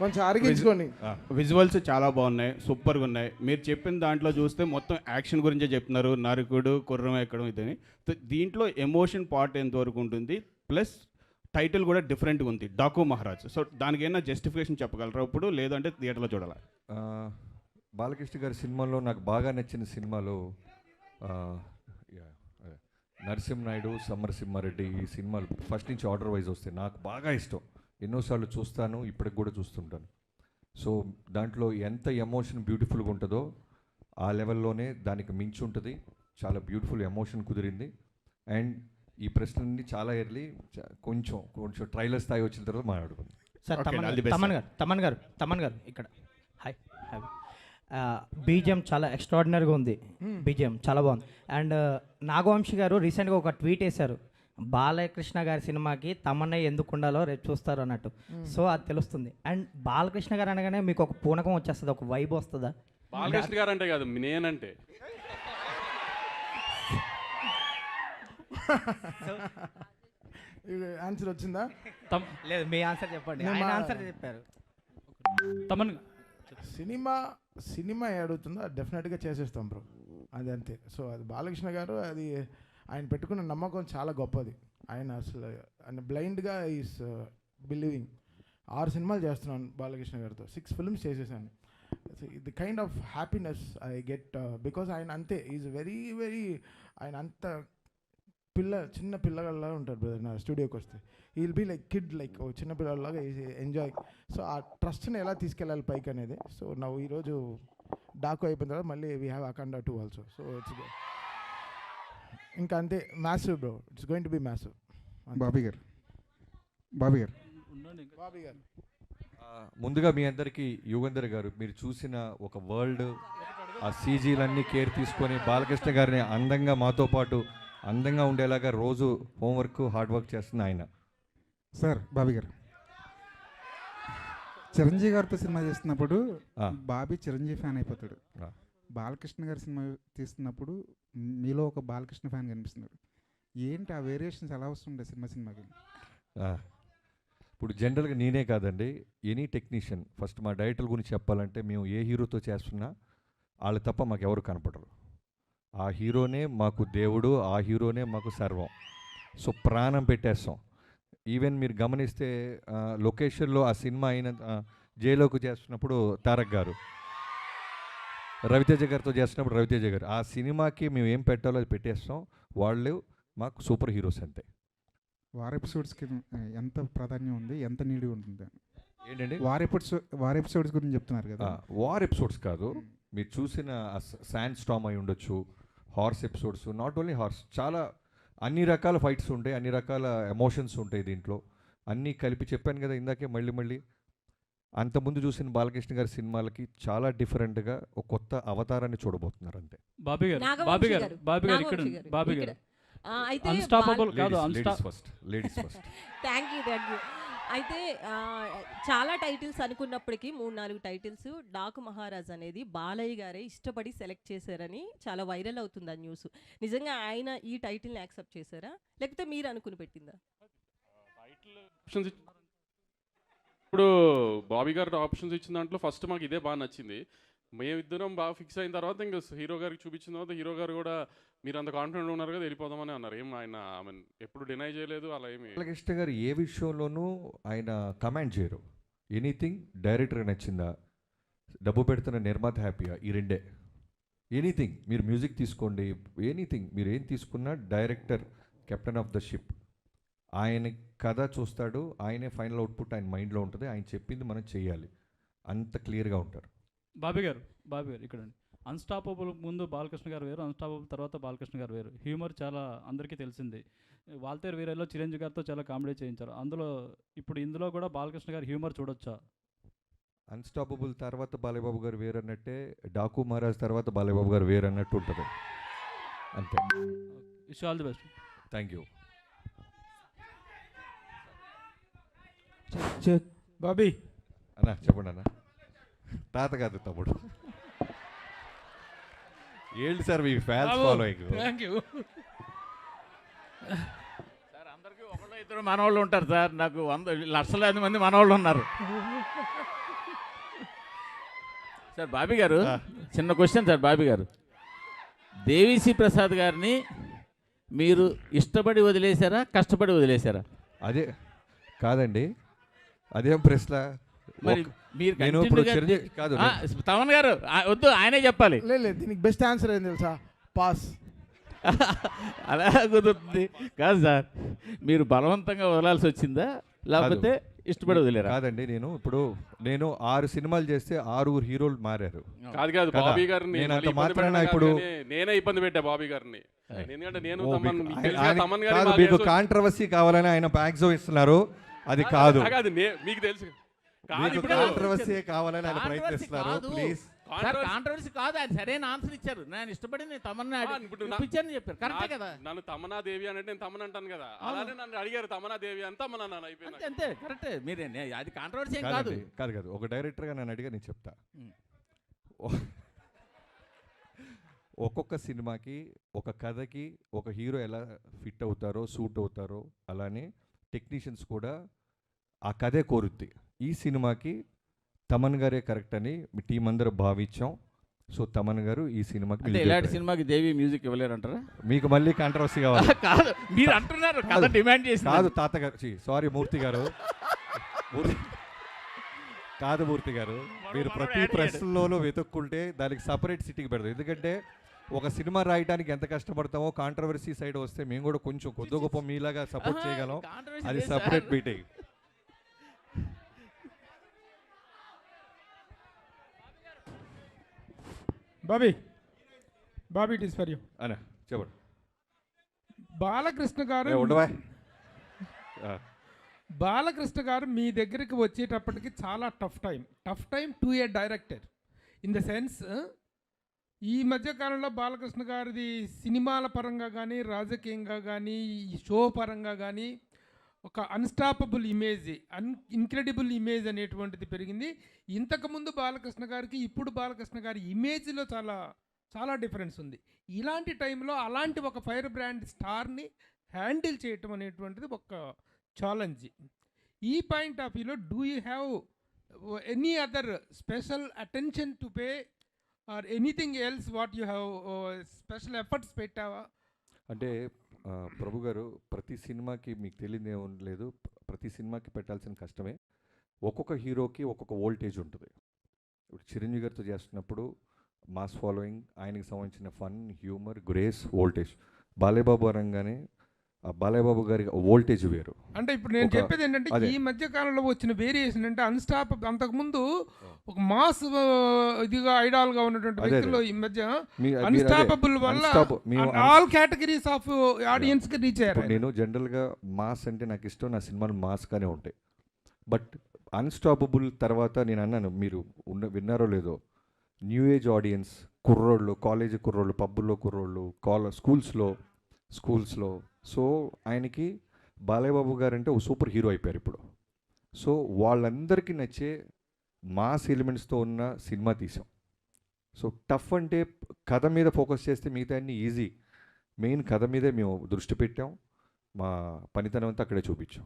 కొంచెం అరిగించుకొని. విజువల్స్ చాలా బాగున్నాయి, సూపర్గా ఉన్నాయి. మీరు చెప్పిన దాంట్లో చూస్తే మొత్తం యాక్షన్ గురించే చెప్తున్నారు, నరుకుడు కుర్రం ఎక్కడం ఇదని. దీంట్లో ఎమోషన్ పార్ట్ ఎంతవరకు ఉంటుంది, ప్లస్ టైటిల్ కూడా డిఫరెంట్గా ఉంది, డాకు మహారాజ్. సో దానికి ఏమైనా జస్టిఫికేషన్ చెప్పగలరా ఇప్పుడు, లేదంటే థియేటర్లో చూడాలా? బాలకృష్ణ గారి సినిమాలో నాకు బాగా నచ్చిన సినిమాలో నరసింహనాయుడు, సమరసింహారెడ్డి, ఈ సినిమాలు ఫస్ట్ నుంచి ఆర్డర్ వైజ్ వస్తాయి, నాకు బాగా ఇష్టం. ఎన్నోసార్లు చూస్తాను, ఇప్పటికి కూడా చూస్తుంటాను. సో దాంట్లో ఎంత ఎమోషన్ బ్యూటిఫుల్గా ఉంటుందో ఆ లెవెల్లోనే దానికి మించి ఉంటుంది. చాలా బ్యూటిఫుల్ ఎమోషన్ కుదిరింది. అండ్ ఈ ప్రశ్నని చాలా ఎర్లీ కొంచెం ట్రైలర్ స్థాయి వచ్చిన తర్వాత మాట్లాడుకుందాం. సార్ తమన్ గారు ఇక్కడ హాయ్ హాయ్. బీజిఎం చాలా ఎక్స్ట్రాడినరీగా ఉంది, బీజిఎం చాలా బాగుంది. అండ్ నాగవంశి గారు రీసెంట్గా ఒక ట్వీట్ వేశారు, బాలకృష్ణ గారి సినిమాకి తమన్నే ఎందుకు ఉండాలో రేపు చూస్తారు అన్నట్టు. సో అది తెలుస్తుంది. అండ్ బాలకృష్ణ గారు అనగానే మీకు ఒక పూనకం వచ్చేస్తుంది, ఒక వైబ్ వస్తుందా? బాలకృష్ణ గారు అంటే కాదు, నేనంటే ఆన్సర్ వచ్చిందా? లేదు, మీ ఆన్సర్ చెప్పండి. ఆయన ఆన్సర్ చెప్పారు. తమన్ సినిమా అడుగుతుందో డెఫినెట్గా చేసేస్తాం బ్రో, అది అంతే. సో అది బాలకృష్ణ గారు, అది ఆయన పెట్టుకున్న నమ్మకం చాలా గొప్పది. ఆయన అసలు ఆయన బ్లైండ్గా ఈస్ బిలీవింగ్. 6 సినిమాలు చేస్తున్నాను బాలకృష్ణ గారితో, 6 ఫిల్మ్స్ చేసేసాను. The kind of happiness I get because ఆయన అంతే, ఈజ్ వెరీ ఆయన అంత చిన్న పిల్లగాళ్ళలాగా ఉంటారు బ్రదర్. నా స్టూడియోకి వస్తే he will be like kid, like చిన్న పిల్లలాగా ఎంజాయ్. సో ఆ ట్రస్ట్ని ఎలా తీసుకెళ్ళాలి పైకి అనేది. సో నా ఈరోజు డాకు అయిపోయిన తర్వాత మళ్ళీ we have Akhanda 2 also. So it's ఇంకా అంతే, massive bro, it's going to be massive. Bobby గారు ముందుగా మీ అందరికీ యుగంధర్ గారు, మీరు చూసిన ఒక వరల్డ్, ఆ సీజీలన్నీ కేర్ తీసుకొని బాలకృష్ణ గారిని అందంగా మాతో పాటు అందంగా ఉండేలాగా రోజు హోంవర్క్ హార్డ్ వర్క్ చేస్తున్న ఆయన. సార్ బాబీ గారు, చిరంజీవి గారితో సినిమా చేస్తున్నప్పుడు బాబీ చిరంజీవి ఫ్యాన్ అయిపోతాడు. బాలకృష్ణ గారి సినిమా తీస్తున్నప్పుడు మీలో ఒక బాలకృష్ణ ఫ్యాన్ కనిపిస్తున్నాడు. ఏంటి ఆ వేరియేషన్స్ ఎలా వస్తుండే సినిమాకి? ఇప్పుడు జనరల్గా నేనే కాదండి, ఎనీ టెక్నీషియన్, ఫస్ట్ మా డైరెక్టర్ గురించి చెప్పాలంటే, మేము ఏ హీరోతో చేస్తున్నా వాళ్ళు తప్ప మాకు ఎవరు కనపడరు. ఆ హీరోనే మాకు దేవుడు, ఆ హీరోనే మాకు సర్వం. సో ప్రాణం పెట్టేస్తాం. ఈవెన్ మీరు గమనిస్తే లొకేషన్లో ఆ సినిమా అయిన జైలోకి చేస్తున్నప్పుడు తారక్ గారు, రవితేజ గారితో చేస్తున్నప్పుడు రవితేజ గారు, ఆ సినిమాకి మేము ఏం పెట్టాలో అది పెట్టేస్తాం. వాళ్ళు మాకు సూపర్ హీరోస్ అంతే. వార్ ఎపిసోడ్స్కి ఎంత ప్రాధాన్యం ఉంది, ఎంత నీడి ఉంటుంది ఏంటండి? వార్ ఎపిసోడ్స్ గురించి చెప్తున్నారు కదా. వార్ ఎపిసోడ్స్ కాదు, మీరు చూసిన శాండ్ స్టామ్ అయి ఉండొచ్చు, horse episodes, not only horse, చాలా అన్ని రకాల ఫైట్స్ ఉంటాయి, అన్ని రకాల ఎమోషన్స్ ఉంటాయి దీంట్లో. అన్నీ కలిపి చెప్పాను కదా ఇందాకే, మళ్ళీ అంతకుముందు చూసిన బాలకృష్ణ గారి సినిమాలకి చాలా డిఫరెంట్గా ఒక కొత్త అవతారాన్ని చూడబోతున్నారు అంతే. బాబీ గారు ఇక్కడ అన్స్టాపబుల్ కాదు, లేడీస్ ఫస్ట్. Thank you. అయితే చాలా టైటిల్స్ అనుకున్నప్పటికీ 3-4 టైటిల్స్ డాకు మహారాజ్ అనేది బాలయ్య గారే ఇష్టపడి సెలెక్ట్ చేశారని చాలా వైరల్ అవుతుంది ఆ న్యూస్. నిజంగా ఆయన ఈ టైటిల్ని యాక్సెప్ట్ చేశారా, లేకపోతే మీరు అనుకుని పెట్టిందా? ఇప్పుడు బాబీ గారు ఆప్షన్స్ ఇచ్చిన దాంట్లో ఫస్ట్ మాకు ఇదే బాగా నచ్చింది. మేమిద్దరం బాగా ఫిక్స్ అయిన తర్వాత ఇంకా హీరో గారికి చూపించిన తర్వాత హీరో గారు కూడా మీరు అంత కాన్ఫిడెంట్ ఉన్నారు కదా వెళ్ళిపోదామని అన్నారు. ఏం ఆయన ఎప్పుడు డినై చేయలేదు అలా ఏమి. బాలకృష్ణ గారు ఏ విషయంలోనూ ఆయన కమాండ్ చేయరు. ఎనీథింగ్ డైరెక్టర్ నచ్చిందా, డబ్బు పెడుతున్న నిర్మాత హ్యాపీయా, ఈ రెండే. ఎనీథింగ్ మీరు మ్యూజిక్ తీసుకోండి, ఎనీథింగ్ మీరు ఏం తీసుకున్నా director captain of the ship. ఆయన కథ చూస్తాడు, ఆయనే ఫైనల్ అవుట్పుట్ ఆయన మైండ్లో ఉంటుంది, ఆయన చెప్పింది మనం చేయాలి, అంత క్లియర్గా ఉంటారు. బాబీ గారు ఇక్కడ అన్స్టాపబుల్ ముందు బాలకృష్ణ గారు వేరు, అన్స్టాపబుల్ తర్వాత బాలకృష్ణ గారు వేరు. హ్యూమర్ చాలా అందరికీ తెలిసింది. వాల్తేరు వీరలో చిరంజీవి గారితో చాలా కామెడీ చేయించారు. ఇందులో కూడా బాలకృష్ణ గారి హ్యూమర్ చూడొచ్చా? అన్స్టాపబుల్ తర్వాత బాలయ్యబాబు గారు వేరు అన్నట్టే, డాకు మహారాజ్ తర్వాత బాలయ్యబాబు గారు వేరు అన్నట్టు ఉంటుంది అంతే. Wish all the best. Thank you. Bobby అన్నా చెప్పండి అన్న. తాత కాదు తమ్ముడు. ఏంటి sir me fans following? Thank you. Sir అందరికీ ఒకళ్ళే ఇద్దరు మనవాళ్ళు ఉంటారు సార్. నాకు లక్షలాది మంది మనవాళ్ళు ఉన్నారు. సార్ బాబీ గారు, చిన్న క్వశ్చన్ సార్. బాబీ గారు, దేవిశ్రీ ప్రసాద్ గారిని మీరు ఇష్టపడి వదిలేశారా, కష్టపడి వదిలేశారా? అదే కాదండి, అదేం ప్రశ్న. మరి మీరు నేను ఇప్పుడు continually గా- చిరంజీవి కాదు తమన్ గారు వద్దు, ఆయనే చెప్పాలి. లేదు దీనికి బెస్ట్ ఆన్సర్ ఏం తెలుసా? పాస్. అలా కుదురుతుంది కాదు సార్. మీరు బలవంతంగా వదలాల్సి వచ్చిందా, లేకపోతే ఇష్టపడి వదిలేరా? కాదండి, నేను 6 సినిమాలు చేస్తే 6 హీరోలు మారారు. కాదు కదా. బాబీ గారిని నేను అంత మళ్ళీ ఇబ్బంది మాత్రాన పెట్టడం ఇప్పుడు కాదు కానీ నేనే ఇబ్బంది పెట్టా బాబీ గారిని. ఎందుకంటే నేను ఓ, తమన్ మీకు- మీకు తెలుసుగా, ఆయన- తమన్ గారి కాదు, మా మీకు దేశం- కాంట్రవర్సీ కావాలని ఆయన ప్యాక్సో ఇస్తున్నారు. అది కాదు, కాదు, మీకు తెలుసు కాదు, మీకు ఇప్పుడు కాంట్రవర్సీ కావాలని ఆయన Controversy ప్రయత్నిస్తున్నారు. కాదు. ప్లీజ్ సార్ కాంట్రవర్సీ కాదు, ఆయన సరైన ఆన్సర్ ఇచ్చారు. నేను ఇష్టపడి తమన్నా ఇప్పుడు ఇప్పించారని చెప్పారు. కరెక్టే కదా? నన్ను తమన్నా దేవి అంటే నేను తమన్ అంటాను కదా, అలానే నన్ను అడిగారు తమన్నా దేవి అని తమన్నా నన్ను అయిపోయింది. అంతే అంతే కరెక్టే. మీరే అది కాంట్రవర్సీ ఏం కాదు. కాదండి, కాదు ఒక డైరెక్టర్గా నన్ను అడిగా నేను చెప్తా. ఒక్కొక్క సినిమాకి, ఒక కథకి ఒక హీరో ఎలా ఫిట్ అవుతారో, సూట్ అవుతారో, అలానే టెక్నీషియన్స్ కూడా ఆ కథే కోరుద్ది. ఈ సినిమాకి తమన్ గారే కరెక్ట్ అని మీ టీం అందరూ భావించాం. సో తమన్ గారు ఈ సినిమాకి అంటే music ఇలాంటి director. సినిమాకి దేవి మ్యూజిక్ ఇవ్వలేరంటారా? మీకు మళ్ళీ కాంట్రవర్సీ కావాలి. కాదు, మీరు అంటున్నారు కథ డిమాండ్ చేసి. కాదు తాతగారు, సారీ మూర్తి గారు, కాదు మూర్తి గారు, మీరు ప్రతి ప్రశ్నలోనూ వెతుక్కుంటే దానికి సపరేట్ సిటీకి పెడతాం. ఎందుకంటే ఒక సినిమా రాయడానికి ఎంత కష్టపడతామో కాంట్రవర్సీ సైడ్ వస్తే మేము కూడా కొంచెం కొద్ది గొప్ప మీలాగా సపోర్ట్ చేయగలం. అది separate meeting. Bobby it is for you. అనే చెప్పండి. బాలకృష్ణ గారు ఉండవా? బాలకృష్ణ గారు మీ దగ్గరికి వచ్చేటప్పటికి చాలా tough time to A director. In the sense ఈ మధ్యకాలంలో బాలకృష్ణ గారిది సినిమాల పరంగా కానీ, రాజకీయంగా కానీ, షో పరంగా కానీ ఒక అన్స్టాపబుల్ ఇమేజ్, ఇన్క్రెడిబుల్ ఇమేజ్ అనేటువంటిది పెరిగింది. ఇంతకుముందు బాలకృష్ణ గారికి ఇప్పుడు బాలకృష్ణ గారి ఇమేజ్లో చాలా చాలా డిఫరెన్స్ ఉంది. ఇలాంటి టైంలో అలాంటి ఒక ఫైర్ బ్రాండ్ స్టార్ని హ్యాండిల్ చేయటం అనేటువంటిది ఒక ఛాలెంజ్. ఈ పాయింట్ ఆఫ్ వ్యూలో do you have any other special attention to pay or anything else what you have special efforts పెట్టావా? అంటే ప్రభు గారు, ప్రతి సినిమాకి మీకు తెలియదు ఏం లేదు, ప్రతి సినిమాకి పెట్టాల్సిన కష్టమే. ఒక్కొక్క హీరోకి ఒక్కొక్క వోల్టేజ్ ఉంటుంది. ఇప్పుడు చిరంజీవి గారితో చేస్తున్నప్పుడు మాస్ ఫాలోయింగ్, ఆయనకి సంబంధించిన fun, humour, grace, voltage. Balayya Babu అనగానే ఆ బాలయ్యబాబు గారి వోల్టేజ్ వేరు. అంటే ఇప్పుడు నేను చెప్పేది ఏంటంటే ఈ మధ్య కాలంలో వచ్చిన వేరియేషన్ అంటే అంతకుముందు ఒక మాస్ ఇదిగా ఐడాల్గా ఉన్నటువంటి వ్యక్తులు ఈ మధ్య అన్స్టాపబుల్ వల్ల ఆల్ కేటగిరీస్ ఆఫ్ ఆడియన్స్కి రీచ్ అయ్యారు. నేను జనరల్గా మాస్ అంటే నాకు ఇష్టం, నా సినిమాలు మాస్గానే ఉంటాయి. బట్ అన్స్టాపబుల్ తర్వాత నేను అన్నాను, మీరు విన్నారో లేదో, న్యూ ఏజ్ ఆడియన్స్, కుర్రోళ్ళు, కాలేజీ కుర్రోళ్ళు, పబ్బుల్లో కుర్రోళ్ళు, స్కూల్స్లో. సో ఆయనకి బాలయ్యబాబు గారు అంటే ఒక సూపర్ హీరో అయిపోయారు ఇప్పుడు. సో వాళ్ళందరికీ నచ్చే మాస్ ఎలిమెంట్స్తో ఉన్న సినిమా తీసాం. సో టఫ్ అంటే కథ మీద ఫోకస్ చేస్తే మిగతా అన్ని ఈజీ. మెయిన్ కథ మీదే మేము దృష్టి పెట్టాం, మా పనితనం అంతా అక్కడే చూపించాం.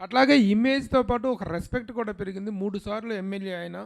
అట్లాగే ఇమేజ్తో పాటు ఒక రెస్పెక్ట్ కూడా పెరిగింది. 3 సార్లు ఎమ్మెల్యే అయినా